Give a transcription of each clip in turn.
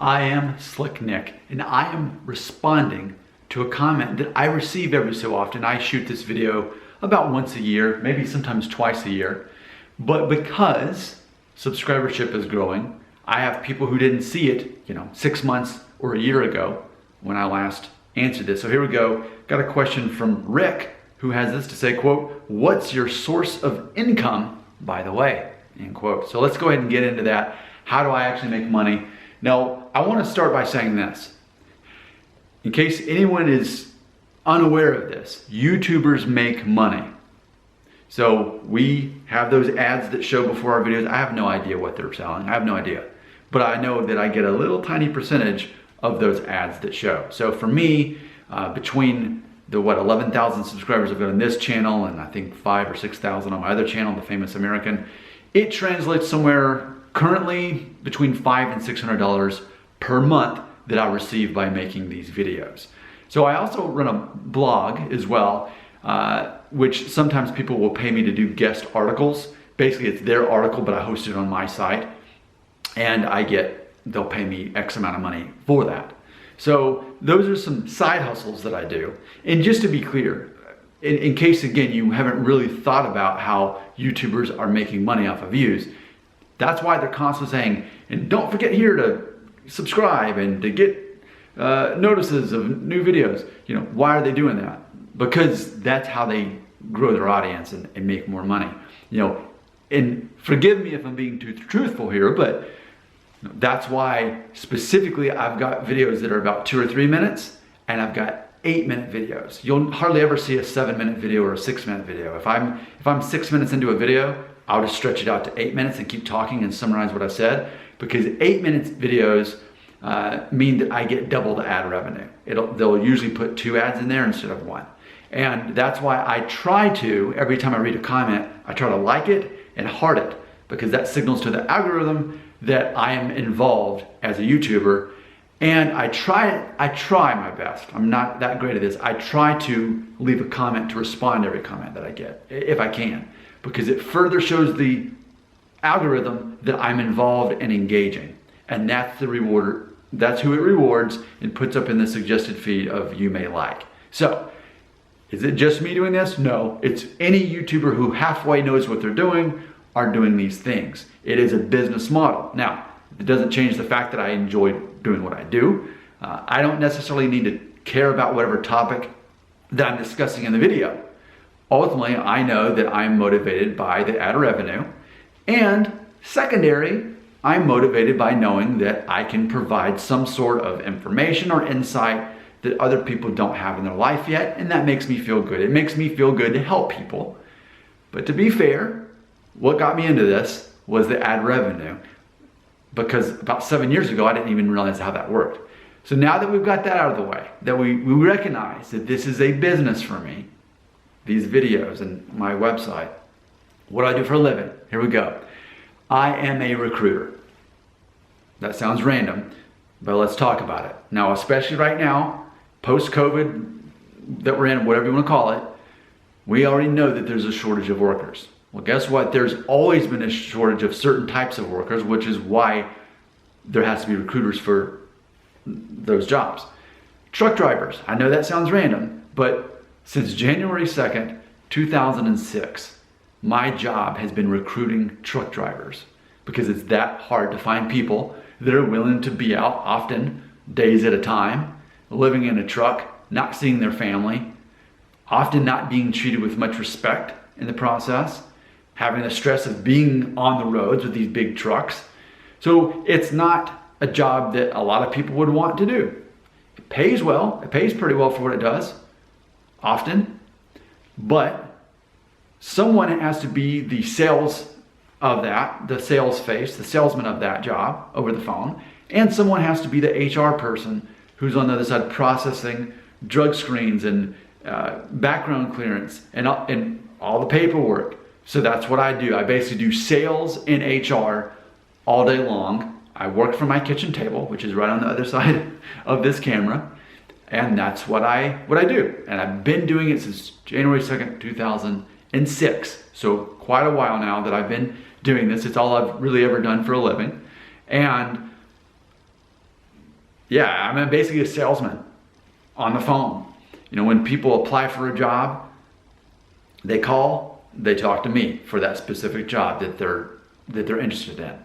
I am Slick Nick, and I am responding to a comment that I receive every so often. I shoot this video about once a year, maybe sometimes twice a year, but because subscribership is growing, I have people who didn't see it, 6 months or a year ago when I last answered this. So here we go. Got a question from Rick, who has this to say, quote, "What's your source of income, by the way?" End quote. So let's go ahead and get into that. How do I actually make money? Now, I want to start by saying this. In case anyone is unaware of this, YouTubers make money. So we have those ads that show before our videos. I have no idea what they're selling. I have no idea. But I know that I get a little tiny percentage of those ads that show. So for me, between the 11,000 subscribers I've got on this channel and I think 5,000 or 6,000 on my other channel, The Famous American, it translates somewhere currently between $500 and $600 per month that I receive by making these videos. So I also run a blog as well, which sometimes people will pay me to do guest articles. Basically, it's their article, but I host it on my site, and they'll pay me X amount of money for that. So those are some side hustles that I do. And just to be clear, in case, again, you haven't really thought about how YouTubers are making money off of views, that's why they're constantly saying, and don't forget here to subscribe and to get notices of new videos. Why are they doing that? Because that's how they grow their audience and make more money. And forgive me if I'm being too truthful here, but that's why specifically I've got videos that are about 2 or 3 minutes, and I've got 8-minute videos. You'll hardly ever see a 7-minute video or a 6-minute video. If I'm 6 minutes into a video, I'll just stretch it out to 8 minutes and keep talking and summarize what I said, because 8-minute videos mean that I get double the ad revenue. They'll usually put 2 ads in there instead of 1. And that's why I try to, every time I read a comment, I try to like it and heart it, because that signals to the algorithm that I am involved as a YouTuber. And I try my best. I'm not that great at this. I try to leave a comment to respond to every comment that I get, if I can, because it further shows the algorithm that I'm involved and engaging. And that's the reward. That's who it rewards and puts up in the suggested feed of "you may like." So, is it just me doing this? No, it's any YouTuber who halfway knows what they're doing are doing these things. It is a business model. Now, it doesn't change the fact that I enjoy doing what I do. I don't necessarily need to care about whatever topic that I'm discussing in the video. Ultimately, I know that I'm motivated by the ad revenue, and secondary, I'm motivated by knowing that I can provide some sort of information or insight that other people don't have in their life yet, and that makes me feel good. It makes me feel good to help people. But to be fair, what got me into this was the ad revenue, because about 7 years ago, I didn't even realize how that worked. So now that we've got that out of the way, that we recognize that this is a business for me, these videos and my website, what do I do for a living? Here we go. I am a recruiter. That sounds random, but let's talk about it. Now, especially right now, post-COVID that we're in, whatever you want to call it, we already know that there's a shortage of workers. Well, guess what? There's always been a shortage of certain types of workers, which is why there has to be recruiters for those jobs. Truck drivers. I know that sounds random, but since January 2nd, 2006, my job has been recruiting truck drivers, because it's that hard to find people that are willing to be out often days at a time, living in a truck, not seeing their family, often not being treated with much respect in the process, having the stress of being on the roads with these big trucks. So it's not a job that a lot of people would want to do. It pays well. It pays pretty well for what it does, often. But someone has to be the sales of that, the sales face, the salesman of that job over the phone. And someone has to be the HR person who's on the other side processing drug screens and background clearance and all the paperwork. So that's what I do. I basically do sales and HR all day long. I work from my kitchen table, which is right on the other side of this camera. And that's what I do. And I've been doing it since January 2nd, 2006. So quite a while now that I've been doing this. It's all I've really ever done for a living. And Yeah, I'm basically a salesman on the phone. You know, when people apply for a job, they call, they talk to me for that specific job that they're interested in.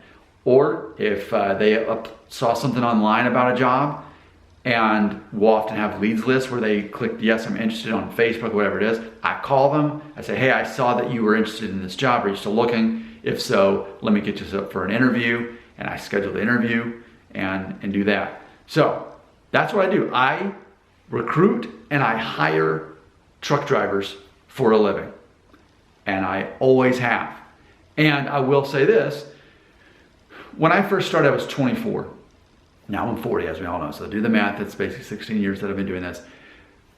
Or if they saw something online about a job, and we'll often have leads lists where they click, yes, I'm interested on Facebook, whatever it is. I call them, I say, hey, I saw that you were interested in this job. Are you still looking? If so, let me get you up for an interview. And I schedule the interview and do that. So that's what I do. I recruit and I hire truck drivers for a living. And I always have. And I will say this, when I first started, I was 24. Now I'm 40, as we all know. So do the math, it's basically 16 years that I've been doing this.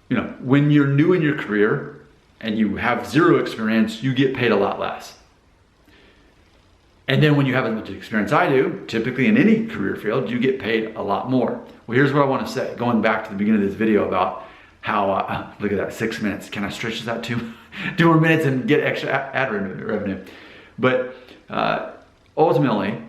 You know, when you're new in your career and you have zero experience, you get paid a lot less. And then when you have as much experience I do, typically in any career field, you get paid a lot more. Well, here's what I want to say, going back to the beginning of this video about how, look at that, 6 minutes. Can I stretch this out 2 more minutes and get extra ad revenue? But ultimately,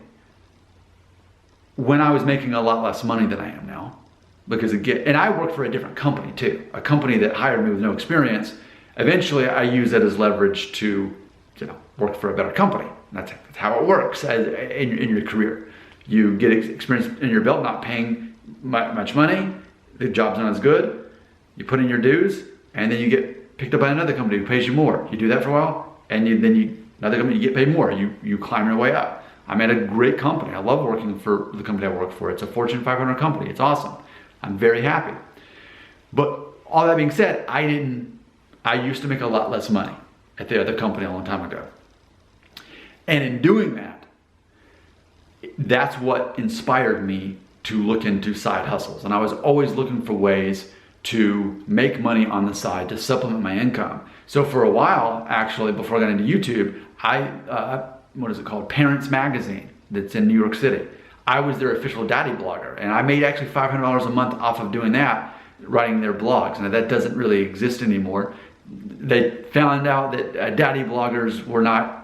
when I was making a lot less money than I am now, because again, and I worked for a different company too, a company that hired me with no experience. Eventually, I use that as leverage to, you know, work for a better company. That's how it works in your career. You get experience in your belt, not paying much money. The job's not as good. You put in your dues, and then you get picked up by another company who pays you more. You do that for a while, and another company, you get paid more. You climb your way up. I'm at a great company. I love working for the company I work for. It's a Fortune 500 company. It's awesome. I'm very happy. But all that being said, I used to make a lot less money at the other company a long time ago. And in doing that, that's what inspired me to look into side hustles. And I was always looking for ways to make money on the side to supplement my income. So for a while, actually, before I got into YouTube, what is it called? Parents Magazine, that's in New York City. I was their official daddy blogger, and I made actually $500 a month off of doing that, writing their blogs. Now that doesn't really exist anymore. They found out that daddy bloggers were not,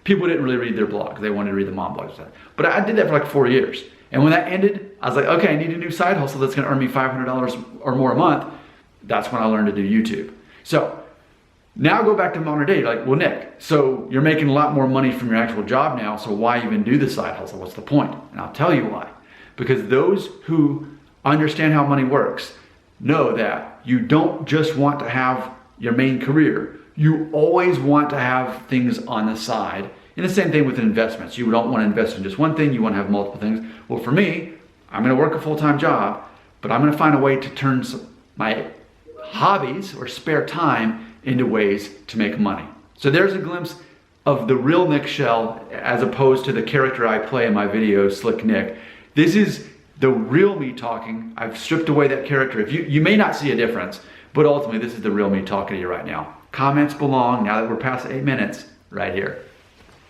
people didn't really read their blogs. They wanted to read the mom blogs. But I did that for like 4 years. And when that ended, I was like, okay, I need a new side hustle that's gonna earn me $500 or more a month. That's when I learned to do YouTube. So now go back to modern day, like, well, Nick, so you're making a lot more money from your actual job now, so why even do the side hustle? What's the point? And I'll tell you why. Because those who understand how money works know that you don't just want to have your main career. You always want to have things on the side. And the same thing with investments. You don't want to invest in just one thing, you want to have multiple things. Well, for me, I'm going to work a full-time job, but I'm going to find a way to turn my hobbies or spare time into ways to make money. So there's a glimpse of the real Nick Shell as opposed to the character I play in my videos, Slick Nick. This is the real me talking. I've stripped away that character. If you may not see a difference, but ultimately this is the real me talking to you right now. Comments belong, now that we're past 8 minutes, right here.